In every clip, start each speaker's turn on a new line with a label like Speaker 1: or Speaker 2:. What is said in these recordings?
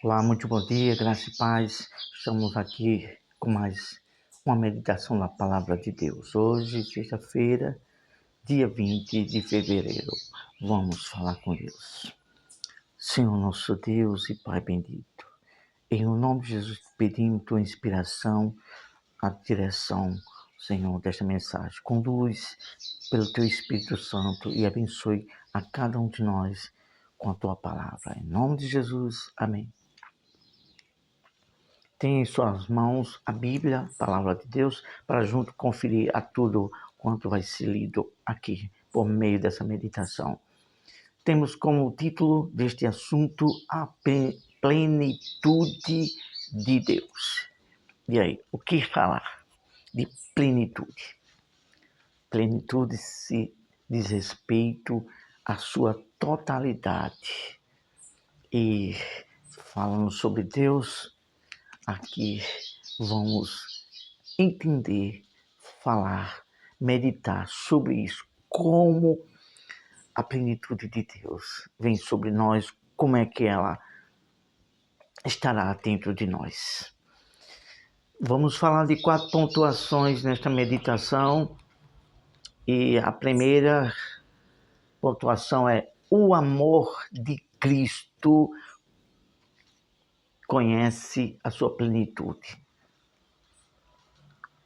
Speaker 1: Olá, muito bom dia, graça e paz. Estamos aqui com mais uma meditação na Palavra de Deus. Hoje, sexta-feira, dia 20 de fevereiro. Vamos falar com Deus. Senhor nosso Deus e Pai bendito, em nome de Jesus pedimos tua inspiração, a direção, Senhor, desta mensagem. Conduz pelo teu Espírito Santo e abençoe a cada um de nós com a tua palavra. Em nome de Jesus, amém. Tem em suas mãos a Bíblia, a Palavra de Deus, para junto conferir a tudo quanto vai ser lido aqui, por meio dessa meditação. Temos como título deste assunto a plenitude de Deus. E aí, o que falar de plenitude? Plenitude se diz respeito à sua totalidade. E falando sobre Deus, aqui vamos entender, falar, meditar sobre isso, como a plenitude de Deus vem sobre nós, como é que ela estará dentro de nós. Vamos falar de 4 pontuações nesta meditação e a primeira pontuação é: o amor de Cristo conhece a sua plenitude.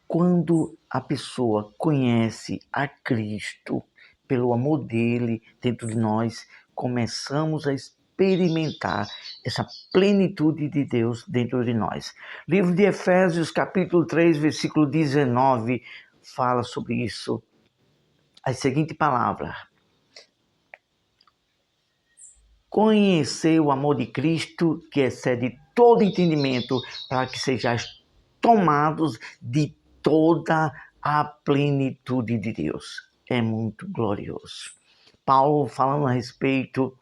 Speaker 1: Quando a pessoa conhece a Cristo, pelo amor dele dentro de nós, começamos a experimentar essa plenitude de Deus dentro de nós. Livro de Efésios, capítulo 3, versículo 19, fala sobre isso. A seguinte palavra: conhecer o amor de Cristo, que excede todo entendimento, para que sejais tomados de toda a plenitude de Deus. É muito glorioso. Paulo falando a respeito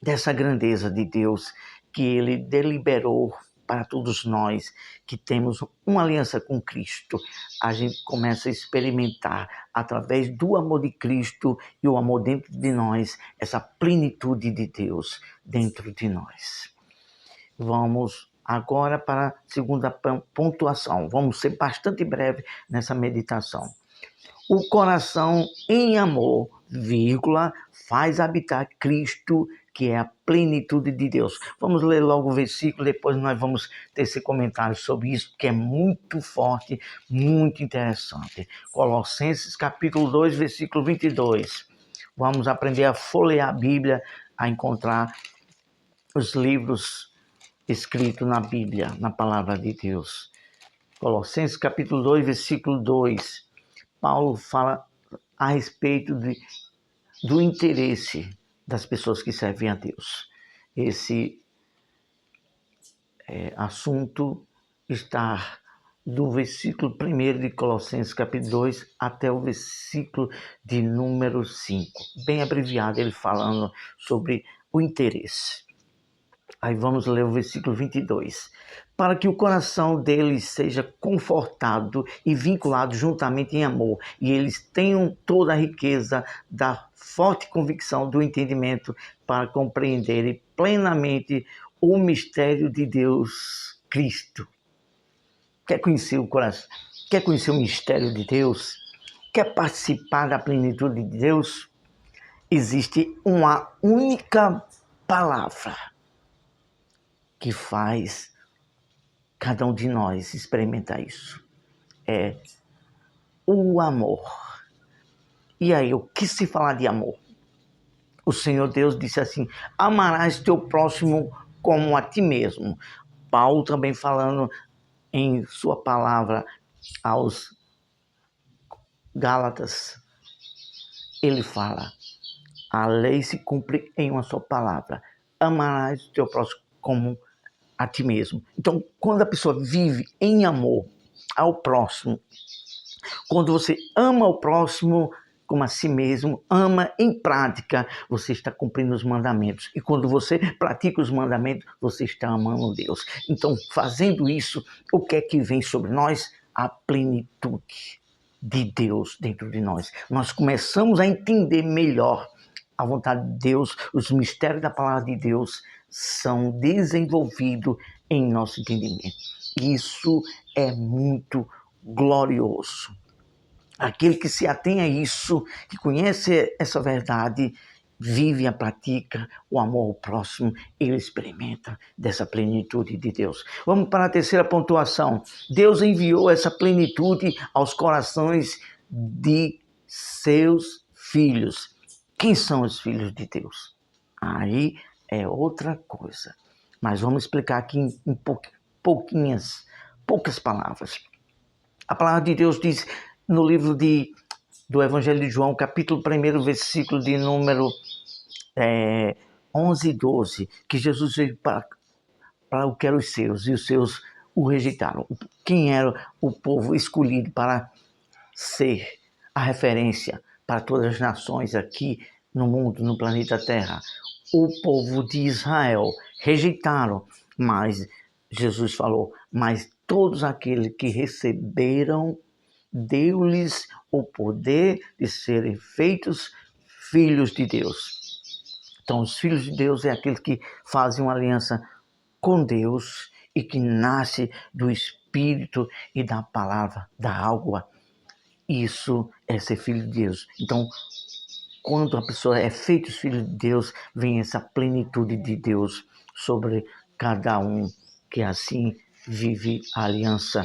Speaker 1: dessa grandeza de Deus que ele deliberou para todos nós que temos uma aliança com Cristo. A gente começa a experimentar através do amor de Cristo e o amor dentro de nós, essa plenitude de Deus dentro de nós. Vamos agora para a segunda pontuação. Vamos ser bastante breve nessa meditação. O coração em amor, vírgula, faz habitar Cristo, que é a plenitude de Deus. Vamos ler logo o versículo, depois nós vamos ter esse comentário sobre isso, que é muito forte, muito interessante. Colossenses capítulo 2, versículo 22. Vamos aprender a folhear a Bíblia, a encontrar os livros escritos na Bíblia, na Palavra de Deus. Colossenses capítulo 2, versículo 2. Paulo fala a respeito do interesse das pessoas que servem a Deus. Esse assunto está do versículo 1 de Colossenses capítulo 2 até o versículo de número 5. Bem abreviado, ele falando sobre o interesse. Aí vamos ler o versículo 22. Para que o coração deles seja confortado e vinculado juntamente em amor, e eles tenham toda a riqueza da forte convicção do entendimento para compreenderem plenamente o mistério de Deus Cristo. Quer conhecer o coração? Quer conhecer o mistério de Deus? Quer participar da plenitude de Deus? Existe uma única palavra que faz cada um de nós experimentar isso. É o amor. E aí, o que se falar de amor? O Senhor Deus disse assim: amarás teu próximo como a ti mesmo. Paulo também falando em sua palavra aos Gálatas, ele fala: a lei se cumpre em uma só palavra: amarás teu próximo como a ti mesmo. Então, quando a pessoa vive em amor ao próximo, quando você ama o próximo como a si mesmo, ama em prática, você está cumprindo os mandamentos. E quando você pratica os mandamentos, você está amando Deus. Então, fazendo isso, o que é que vem sobre nós? A plenitude de Deus dentro de nós. Nós começamos a entender melhor a vontade de Deus, os mistérios da palavra de Deus são desenvolvidos em nosso entendimento. Isso é muito glorioso. Aquele que se atém a isso, que conhece essa verdade, vive e pratica o amor ao próximo, ele experimenta dessa plenitude de Deus. Vamos para a terceira pontuação. Deus enviou essa plenitude aos corações de seus filhos. Quem são os filhos de Deus? Aí é outra coisa. Mas vamos explicar aqui em poucas palavras. A palavra de Deus diz no livro do Evangelho de João, capítulo 1, versículo de número 11 e 12, que Jesus veio para o que eram os seus, e os seus o rejeitaram. Quem era o povo escolhido para ser a referência para todas as nações aqui no mundo, no planeta Terra? O povo de Israel rejeitaram, mas Jesus falou, mas todos aqueles que receberam, deu-lhes o poder de serem feitos filhos de Deus. Então, os filhos de Deus é aqueles que fazem uma aliança com Deus e que nasce do Espírito e da palavra, da água. Isso é ser filho de Deus. Então, quando a pessoa é feita filho de Deus, vem essa plenitude de Deus sobre cada um que assim vive a aliança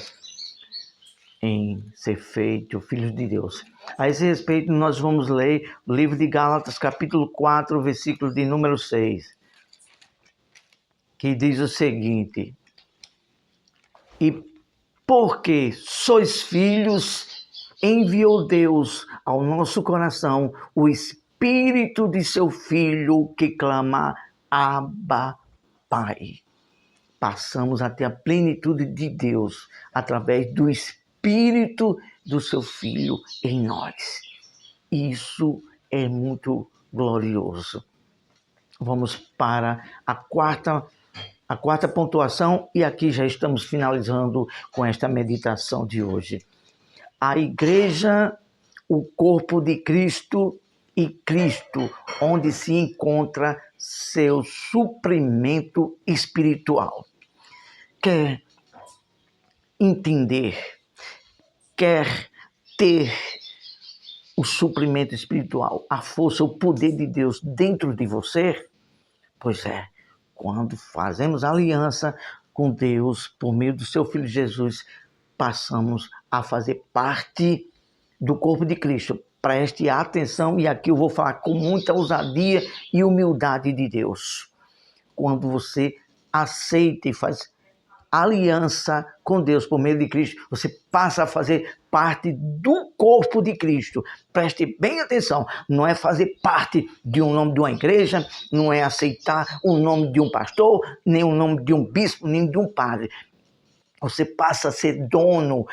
Speaker 1: em ser feito filho de Deus. A esse respeito, nós vamos ler o livro de Gálatas, capítulo 4, versículo de número 6, que diz o seguinte: e porque sois filhos, enviou Deus ao nosso coração o Espírito de seu Filho que clama, Abba, Pai. Passamos a ter a plenitude de Deus através do Espírito do seu Filho em nós. Isso é muito glorioso. Vamos para a quarta pontuação e aqui já estamos finalizando com esta meditação de hoje. A igreja, o corpo de Cristo e Cristo, onde se encontra seu suprimento espiritual. Quer entender, quer ter o suprimento espiritual, a força, o poder de Deus dentro de você? Pois é, quando fazemos aliança com Deus por meio do seu Filho Jesus, passamos a fazer parte do corpo de Cristo. Preste atenção, e aqui eu vou falar com muita ousadia e humildade de Deus. Quando você aceita e faz aliança com Deus por meio de Cristo, você passa a fazer parte do corpo de Cristo. Preste bem atenção, não é fazer parte de um nome de uma igreja, não é aceitar o nome de um pastor, nem o nome de um bispo, nem de um padre. Você passa a ser dono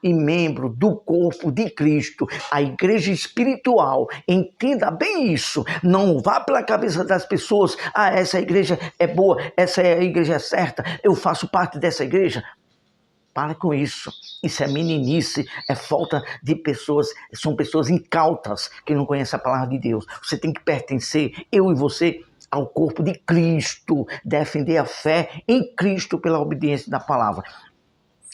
Speaker 1: e membro do corpo de Cristo, a igreja espiritual. Entenda bem isso. Não vá pela cabeça das pessoas: essa igreja é boa, essa é a igreja certa, eu faço parte dessa igreja. Para com isso. Isso é meninice, é falta de pessoas, são pessoas incautas que não conhecem a palavra de Deus. Você tem que pertencer, eu e você, ao corpo de Cristo, defender a fé em Cristo pela obediência da palavra.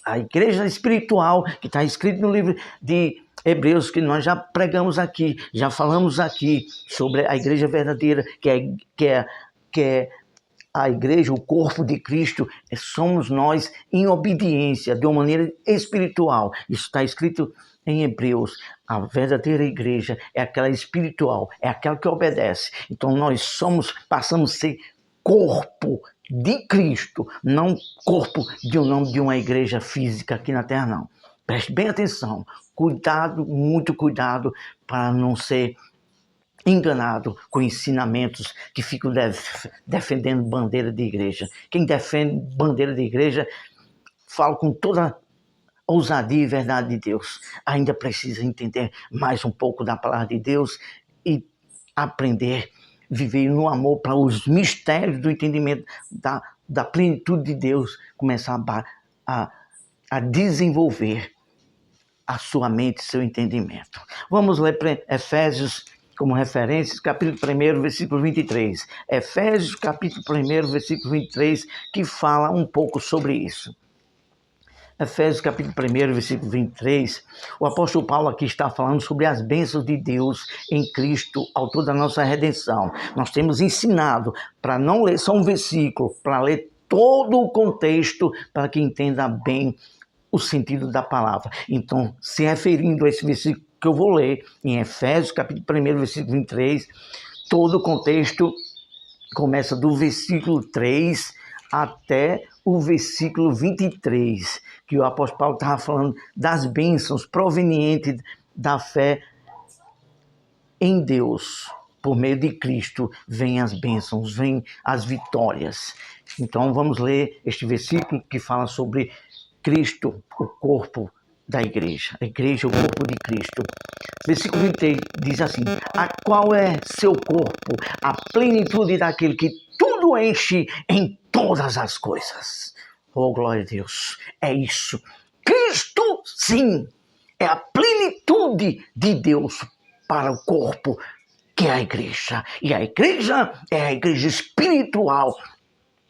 Speaker 1: A igreja espiritual, que está escrito no livro de Hebreus, que nós já pregamos aqui, já falamos aqui sobre a igreja verdadeira, que é a igreja, o corpo de Cristo, somos nós em obediência, de uma maneira espiritual. Isso está escrito em Hebreus. A verdadeira igreja é aquela espiritual, é aquela que obedece. Então nós passamos a ser corpo de Cristo, não corpo de um nome de uma igreja física aqui na Terra, não. Preste bem atenção, cuidado, muito cuidado, para não ser enganado com ensinamentos que ficam defendendo bandeira de igreja. Quem defende bandeira de igreja, fala com toda ousadia e verdade de Deus. Ainda precisa entender mais um pouco da palavra de Deus e aprender viver no amor para os mistérios do entendimento da plenitude de Deus começar a desenvolver a sua mente, seu entendimento. Vamos ler para Efésios como referências, capítulo 1, versículo 23. Efésios, capítulo 1, versículo 23, que fala um pouco sobre isso. Efésios, capítulo 1, versículo 23, o apóstolo Paulo aqui está falando sobre as bênçãos de Deus em Cristo, autor da nossa redenção. Nós temos ensinado para não ler só um versículo, para ler todo o contexto, para que entenda bem o sentido da palavra. Então, se referindo a esse versículo que eu vou ler, em Efésios, capítulo 1, versículo 23, todo o contexto começa do versículo 3 até o versículo 23, que o apóstolo Paulo estava falando das bênçãos provenientes da fé em Deus. Por meio de Cristo vêm as bênçãos, vêm as vitórias. Então vamos ler este versículo que fala sobre Cristo, o corpo da igreja. A igreja é o corpo de Cristo. Versículo 23 diz assim: a qual é seu corpo, a plenitude daquele que tudo enche em todas as coisas. Oh, glória a Deus. É isso. Cristo, sim, é a plenitude de Deus para o corpo, que é a igreja. E a igreja é a igreja espiritual,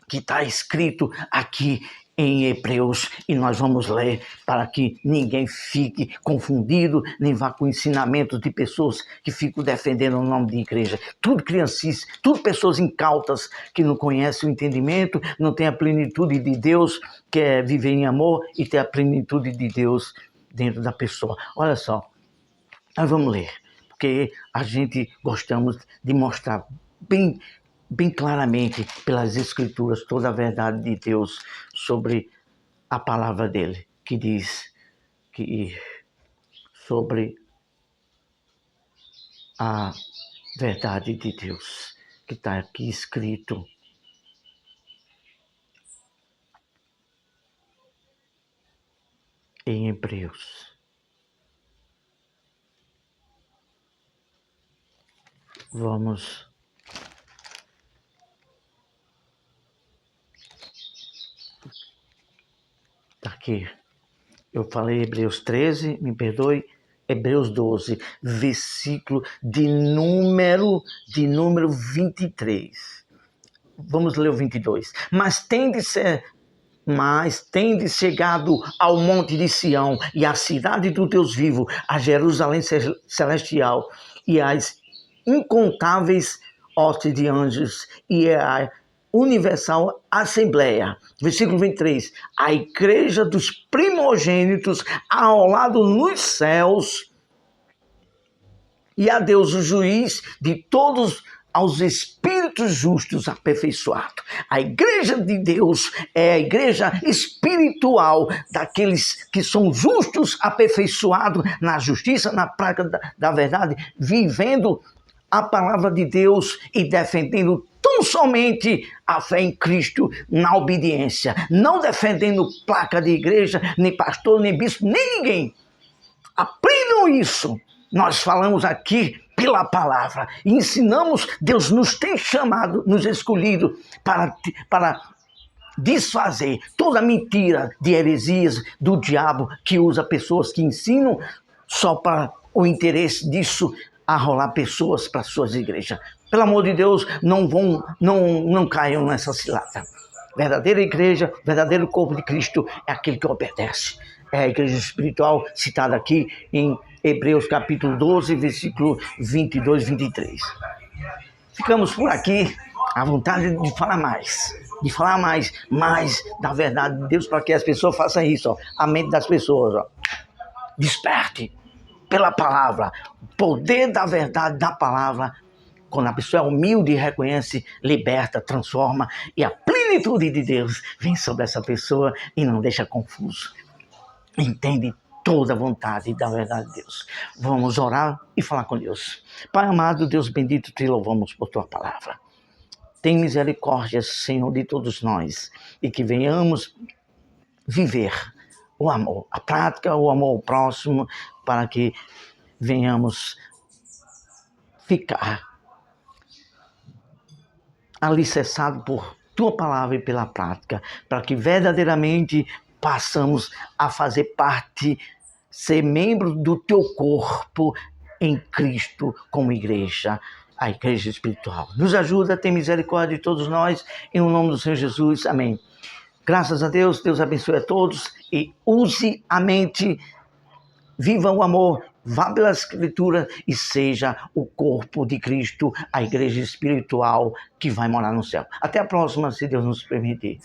Speaker 1: que está escrito aqui em Hebreus, e nós vamos ler para que ninguém fique confundido, nem vá com ensinamentos de pessoas que ficam defendendo o nome de igreja. Tudo criancice, tudo pessoas incautas que não conhecem o entendimento, não têm a plenitude de Deus, que é viver em amor e ter a plenitude de Deus dentro da pessoa. Olha só, nós vamos ler, porque a gente gostamos de mostrar bem claramente pelas Escrituras toda a verdade de Deus sobre a palavra dele, que diz que sobre a verdade de Deus, que está aqui escrito em Hebreus. Vamos aqui, eu falei Hebreus 13, me perdoe, Hebreus 12, versículo de número 23. Vamos ler o 22. Mas tende chegado ao monte de Sião e à cidade do Deus vivo, a Jerusalém celestial e às incontáveis hostes de anjos e a universal assembleia. Versículo 23. A igreja dos primogênitos ao lado nos céus, e a Deus o juiz de todos aos espíritos justos aperfeiçoados. A igreja de Deus é a igreja espiritual daqueles que são justos, aperfeiçoados na justiça, na prática da verdade, vivendo a palavra de Deus e defendendo tão somente a fé em Cristo na obediência, não defendendo placa de igreja, nem pastor, nem bispo, nem ninguém. Aprendam isso. Nós falamos aqui pela palavra e ensinamos. Deus nos tem chamado, nos escolhido para desfazer toda mentira de heresias do diabo, que usa pessoas que ensinam só para o interesse disso arrolar pessoas para suas igrejas. Pelo amor de Deus, não caiam nessa cilada. Verdadeira igreja, verdadeiro corpo de Cristo é aquele que obedece. É a igreja espiritual citada aqui em Hebreus capítulo 12, versículo 22 e 23. Ficamos por aqui, à vontade de falar mais da verdade de Deus, para que as pessoas façam isso, ó, a mente das pessoas, ó. Desperte pela palavra, o poder da verdade da palavra. Quando a pessoa é humilde e reconhece, liberta, transforma, e a plenitude de Deus vem sobre essa pessoa e não deixa confuso. Entende toda a vontade da verdade de Deus. Vamos orar e falar com Deus. Pai amado, Deus bendito, te louvamos por tua palavra. Tem misericórdia, Senhor, de todos nós, e que venhamos viver o amor, a prática, o amor ao próximo, para que venhamos ficar alicerçados por tua palavra e pela prática, para que verdadeiramente passamos a fazer parte, ser membro do teu corpo em Cristo como igreja, a igreja espiritual. Nos ajuda, tem misericórdia de todos nós, em nome do Senhor Jesus. Amém. Graças a Deus, Deus abençoe a todos e use a mente, viva o amor, vá pela Escritura e seja o corpo de Cristo, a igreja espiritual que vai morar no céu. Até a próxima, se Deus nos permitir.